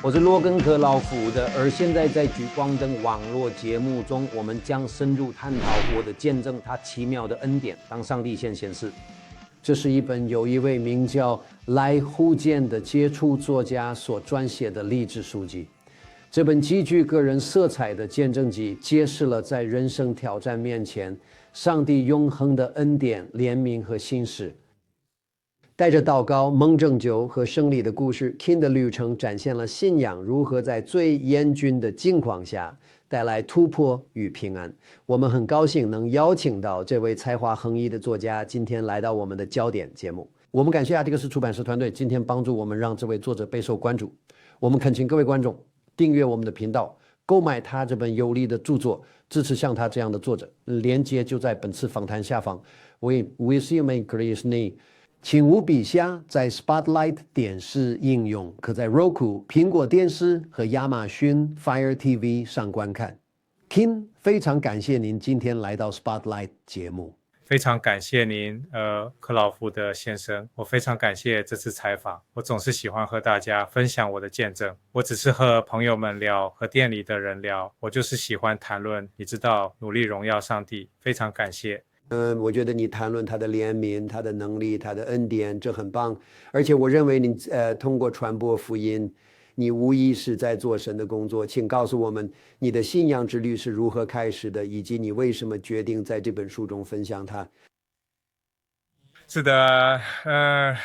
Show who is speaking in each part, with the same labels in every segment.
Speaker 1: 我是洛根科老福的，而现在在聚光灯网络节目中，我们将深入探讨我的见证，他奇妙的恩典。当上帝显示，这是一本由一位名叫赖互健的杰出作家所撰写的励志书籍。这本极具个人色彩的见证集，揭示了在人生挑战面前，上帝永恒的恩典、怜悯和信实。带着祷告、蒙拯救和胜利的故事 ，King 的旅程展现了信仰如何在最严峻的境况下带来突破与平安。我们很高兴能邀请到这位才华横溢的作家，今天来到我们的焦点节目。我们感谢阿迪克斯出版社团队今天帮助我们让这位作者备受关注。我们恳请各位观众订阅我们的频道，购买他这本有力的著作，支持像他这样的作者。连接就在本次访谈下方。We wish you may grace me。请务必下在 Spotlight 电视应用，可在 Roku 苹果电视和亚马逊 Fire TV 上观看。King 非常感谢您今天来到 Spotlight 节目。
Speaker 2: 非常感谢您，克劳福德先生，我非常感谢这次采访。我总是喜欢和大家分享我的见证。我只是和朋友们聊，和店里的人聊，我就是喜欢谈论，你知道，努力荣耀上帝。非常感谢。
Speaker 1: 我觉得你谈论他的怜悯、他的能力、他的恩典，这很棒。而且我认为你通过传播福音，你无疑是在做神的工作。请告诉我们你的信仰之旅是如何开始的，以及你为什么决定在这本书中分享它。
Speaker 2: 是的，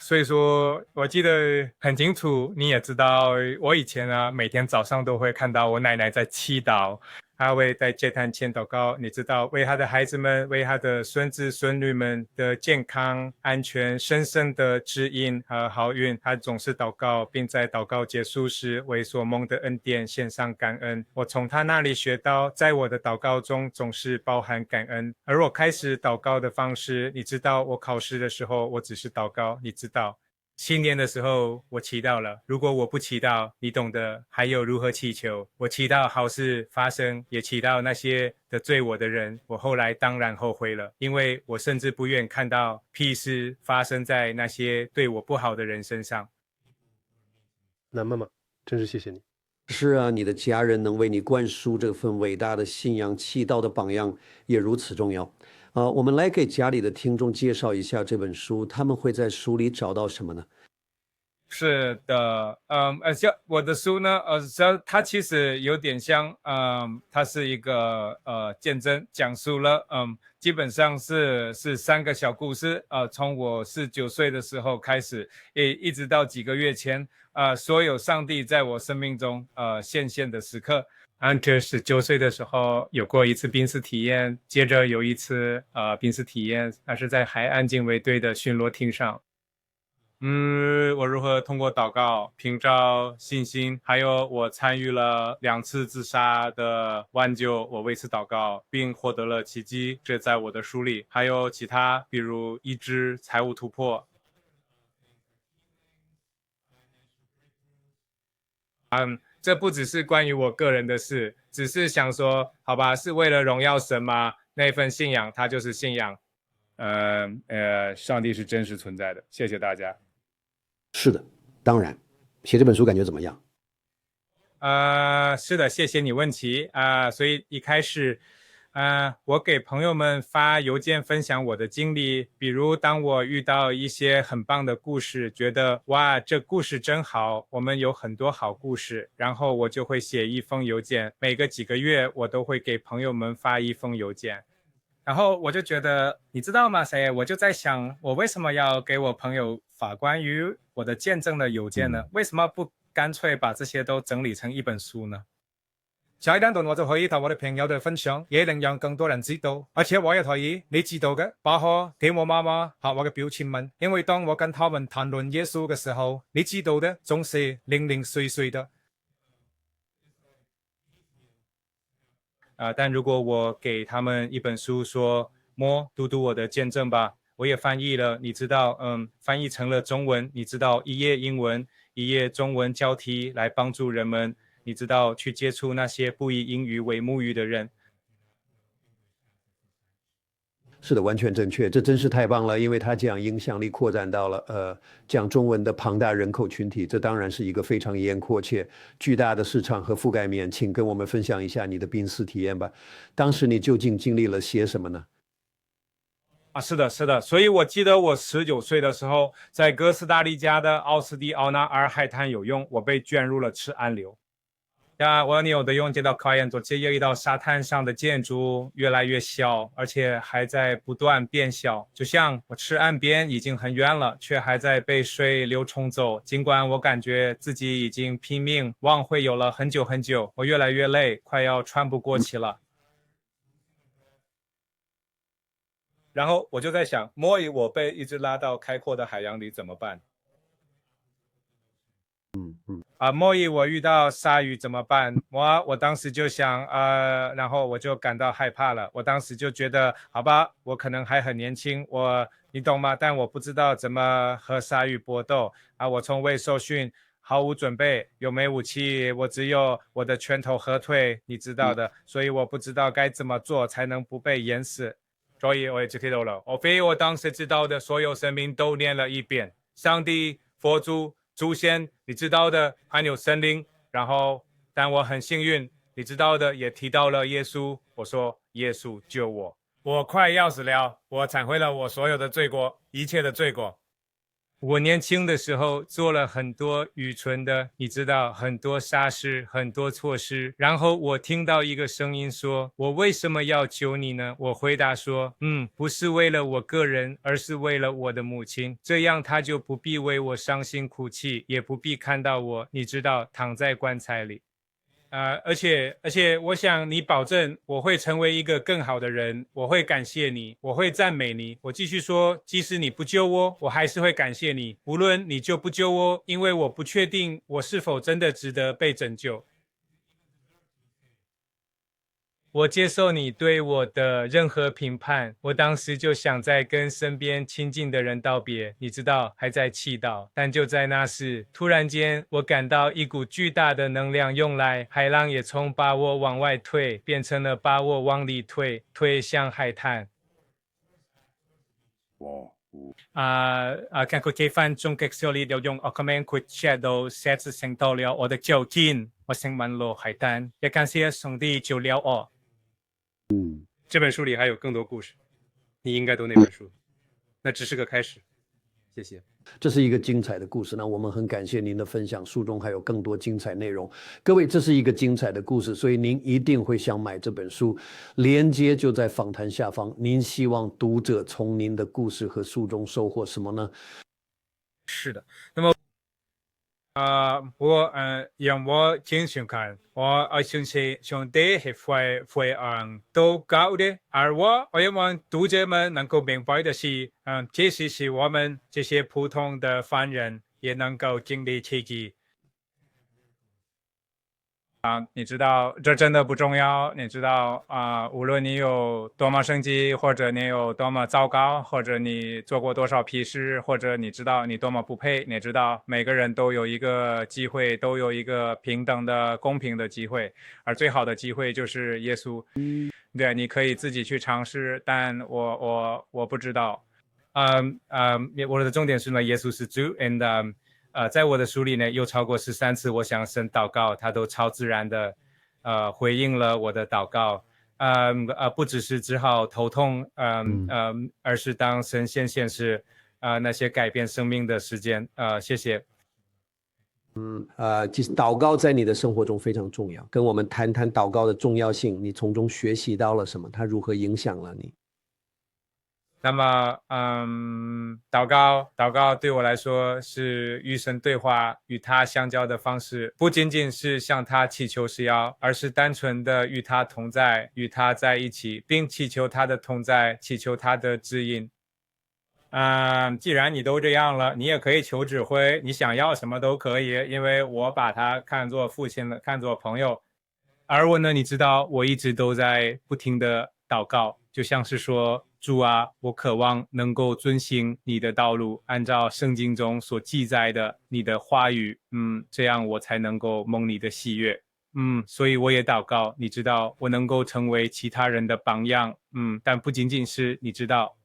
Speaker 2: 所以说我记得很清楚，你也知道，我以前啊，每天早上都会看到我奶奶在祈祷，她会在祭坛前祷告，你知道，为她的孩子们，为她的孙子孙女们的健康、安全、深深的指引和好运，她总是祷告，并在祷告结束时为所蒙的恩典献上感恩。我从她那里学到，在我的祷告中总是包含感恩。而我开始祷告的方式，你知道，我考试的时候，我只是祷告，你知道。新年的时候我祈祷了，如果我不祈祷，你懂得，还有如何祈求。我祈祷好事发生，也祈祷那些得罪我的人。我后来当然后悔了，因为我甚至不愿看到屁事发生在那些对我不好的人身上。
Speaker 3: 那妈妈真是谢谢你。
Speaker 1: 是啊，你的家人能为你灌输这份伟大的信仰，祈祷的榜样也如此重要。我们来给家里的听众介绍一下这本书，他们会在书里找到什么呢？
Speaker 2: 是的，我的书呢，它其实有点像，它是一个见证，讲述了，基本上是3个小故事，从我19岁的时候开始，一直到几个月前，所有上帝在我生命中显现的时刻。这19岁的时候有过一次濒死体验，接着有一次濒死体验，那是在海岸警卫队的巡逻艇上。我如何通过祷告凭着信心，还有我参与了2次自杀的挽救，我为此祷告并获得了奇迹，这在我的书里。还有其他，比如医治、财务突破。这不只是关于我个人的事，只是想说，好吧，是为了荣耀神吗？那份信仰，它就是信仰。上帝是真实存在的。谢谢大家。
Speaker 1: 是的，当然。写这本书感觉怎么样？
Speaker 2: 是的，谢谢你问题所以一开始我给朋友们发邮件分享我的经历，比如当我遇到一些很棒的故事，觉得哇，这故事真好，我们有很多好故事，然后我就会写一封邮件，每个几个月我都会给朋友们发一封邮件。然后我就觉得，你知道吗，我就在想，我为什么要给我朋友发关于我的见证的邮件呢？为什么不干脆把这些都整理成一本书呢？下一段段我就可以同我的朋友的分享，也能让更多人知道。而且我也可以，你知道嘅，把可给我妈妈和我嘅表亲们，因为当我跟他们谈论耶稣嘅时候，你知道的，总是零零碎碎的。但如果我给他们一本书说读读我的见证吧，我也翻译了，你知道翻译成了中文，你知道一页英文一页中文交替来帮助人们，你知道去接触那些不以英语为母语的人。
Speaker 1: 是的，完全正确，这真是太棒了，因为它这样影响力扩展到了讲中文的庞大人口群体，这当然是一个非常严阔且巨大的市场和覆盖面。请跟我们分享一下你的濒死体验吧。当时你究竟经历了些什么呢？
Speaker 2: 是的，是的，所以我记得我19岁的时候，在哥斯达黎加的奥斯蒂奥纳尔海滩游泳，我被卷入了赤岸流。我游的泳见到考验，这有一道沙滩上的建筑越来越小，而且还在不断变小，就像我赤岸边已经很远了，却还在被水流冲走。尽管我感觉自己已经拼命往回游了很久很久，我越来越累，快要喘不过气了。然后我就在想，莫以我被一直拉到开阔的海洋里怎么办？莫以我遇到鲨鱼怎么办？我当时就想，然后我就感到害怕了。我当时就觉得，好吧，我可能还很年轻，你懂吗？但我不知道怎么和鲨鱼搏斗我从未受训，毫无准备，又没武器，我只有我的拳头和腿，你知道的，所以我不知道该怎么做才能不被淹死。所以我也知道了，我当时知道的所有生命都念了一遍，上帝、佛祖、祖先，你知道的，还有神灵。然后，但我很幸运，你知道的也提到了耶稣。我说，耶稣救我，我快要死了，我忏悔了我所有的罪过，一切的罪过。我年轻的时候做了很多愚蠢的，你知道，很多傻事，很多错事。然后我听到一个声音说，我为什么要救你呢？我回答说，不是为了我个人，而是为了我的母亲，这样她就不必为我伤心哭泣，也不必看到我，你知道，躺在棺材里。而且我想你保证我会成为一个更好的人，我会感谢你，我会赞美你。我继续说，即使你不救我，我还是会感谢你，无论你救不救我，因为我不确定我是否真的值得被拯救。我接受你对我的任何评判，我当时就想在跟身边亲近的人道别，你知道，还在祈祷。但就在那时，突然间，我感到一股巨大的能量涌来，海浪也从把我往外推，变成了把我往里推，推向海滩。看佢幾分鐘極少年就用我咁樣佢 shadow set 成到了我的腳尖，我升滿了海灘，也感謝上帝救了我。这本书里还有更多故事，你应该读那本书，那只是个开始。谢谢。
Speaker 1: 这是一个精彩的故事，那我们很感谢您的分享，书中还有更多精彩内容。各位，这是一个精彩的故事，所以您一定会想买这本书，连接就在访谈下方。您希望读者从您的故事和书中收获什么呢？
Speaker 2: 是的，那么我让我经常看，我相信上帝会都搞的，而我希望读者们能够明白的是，即使是我们这些普通的凡人，也能够经历奇迹。你知道这真的不重要。你知道无论你有多么升级，或者你有多么糟糕，或者你做过多少屁事，或者你知道你多么不配，你知道每个人都有一个机会，都有一个平等的、公平的机会，而最好的机会就是耶稣。对，你可以自己去尝试，但我不知道。我的重点是呢，耶稣是主 ，and在我的书里呢，有超过13次我向神祷告，他都超自然的回应了我的祷告。不只是治好头痛，而是当神现实那些改变生命的时间。谢谢。
Speaker 1: 其实祷告在你的生活中非常重要，跟我们谈谈祷告的重要性，你从中学习到了什么？它如何影响了你？
Speaker 2: 那么，祷告对我来说是与神对话、与他相交的方式，不仅仅是向他祈求施药，而是单纯的与他同在，与他在一起，并祈求他的同在，祈求他的指引。既然你都这样了，你也可以求指挥，你想要什么都可以，因为我把他看作父亲了，看作朋友。而我呢，你知道，我一直都在不停的祷告，就像是说，主啊，我渴望能够遵行你的道路，按照圣经中所记载的你的话语，这样我才能够蒙你的喜悦。所以我也祷告，你知道，我能够成为其他人的榜样，但不仅仅是你知道，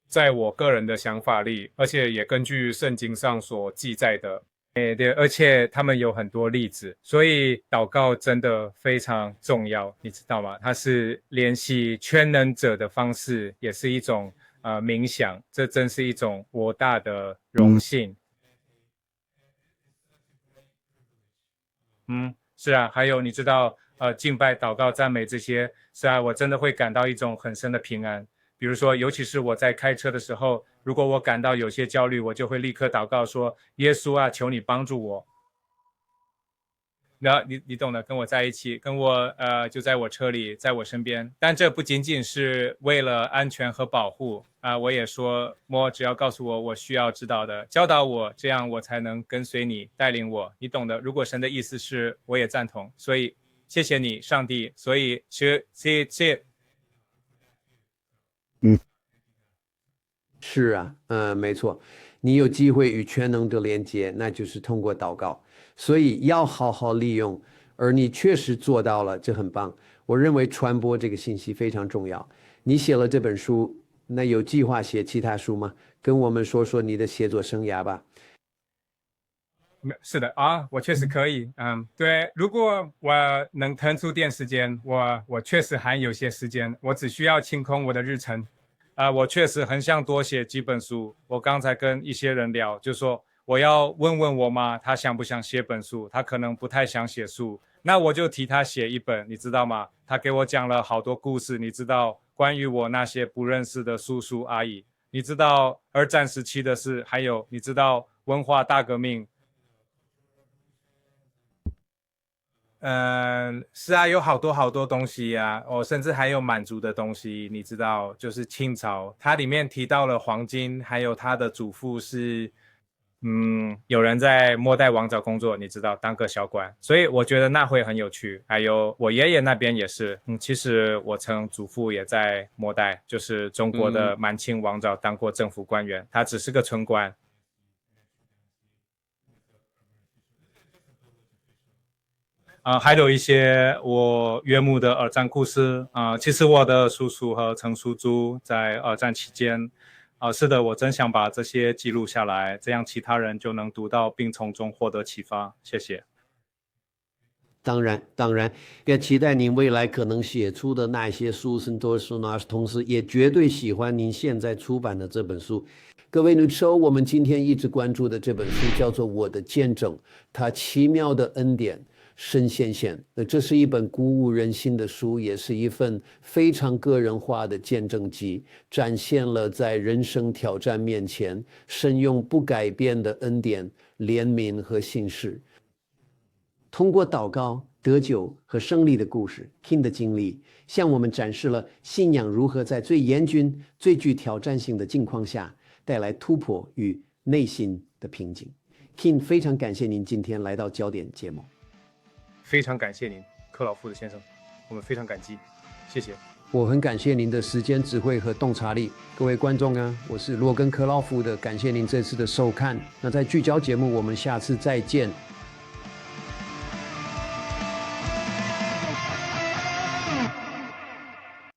Speaker 2: 在我个人的想法里，而且也根据圣经上所记载的，对，而且他们有很多例子，所以祷告真的非常重要，你知道吗？它是联系全能者的方式，也是一种冥想，这真是一种莫大的荣幸。是啊，还有你知道，敬拜、祷告、赞美这些，是啊，我真的会感到一种很深的平安。比如说，尤其是我在开车的时候，如果我感到有些焦虑，我就会立刻祷告说：“耶稣啊，求你帮助我。”然后你懂的，跟我在一起，跟我就在我车里，在我身边。但这不仅仅是为了安全和保护我也说，只要告诉我我需要知道的，教导我，这样我才能跟随你，带领我。你懂的。如果神的意思是，我也赞同。所以谢谢你，上帝。所以
Speaker 1: 是啊，没错，你有机会与全能的连接，那就是通过祷告，所以要好好利用，而你确实做到了，这很棒。我认为传播这个信息非常重要。你写了这本书，那有计划写其他书吗？跟我们说说你的写作生涯吧。
Speaker 2: 是的我确实可以。对，如果我能腾出点时间，我确实还有些时间，我只需要清空我的日程。我确实很想多写几本书。我刚才跟一些人聊，就说我要问问我妈，她想不想写本书，她可能不太想写书，那我就替她写一本，你知道吗？她给我讲了好多故事，你知道，关于我那些不认识的叔叔阿姨，你知道二战时期的事，还有你知道文化大革命。是啊，有好多东西啊，甚至还有满族的东西，你知道，就是清朝，它里面提到了黄金，还有他的祖父是，有人在末代王朝工作，你知道，当个小官，所以我觉得那会很有趣。还有我爷爷那边也是，其实我祖父也在末代，就是中国的满清王朝当过政府官员，他只是个村官。还有一些我岳母的二战故事其实我的叔叔和曾叔祖在二战期间是的，我真想把这些记录下来，这样其他人就能读到并从中获得启发。谢谢。
Speaker 1: 当然，也期待您未来可能写出的那些书生多书呢，同时也绝对喜欢您现在出版的这本书。各位女士，我们今天一直关注的这本书叫做《我的见证》，它奇妙的恩典深显现。这是一本鼓舞人心的书，也是一份非常个人化的见证集，展现了在人生挑战面前，神用不改变的恩典、怜悯和信实，通过祷告、得救和胜利的故事 ，King 的经历，向我们展示了信仰如何在最严峻、最具挑战性的境况下，带来突破与内心的平静。King 非常感谢您今天来到焦点节目。
Speaker 2: 非常感谢您，克劳福德先生，我们非常感激，谢谢。
Speaker 1: 我很感谢您的时间、智慧和洞察力。各位观众我是罗根·克劳福德，感谢您这次的收看。那在聚焦节目，我们下次再见。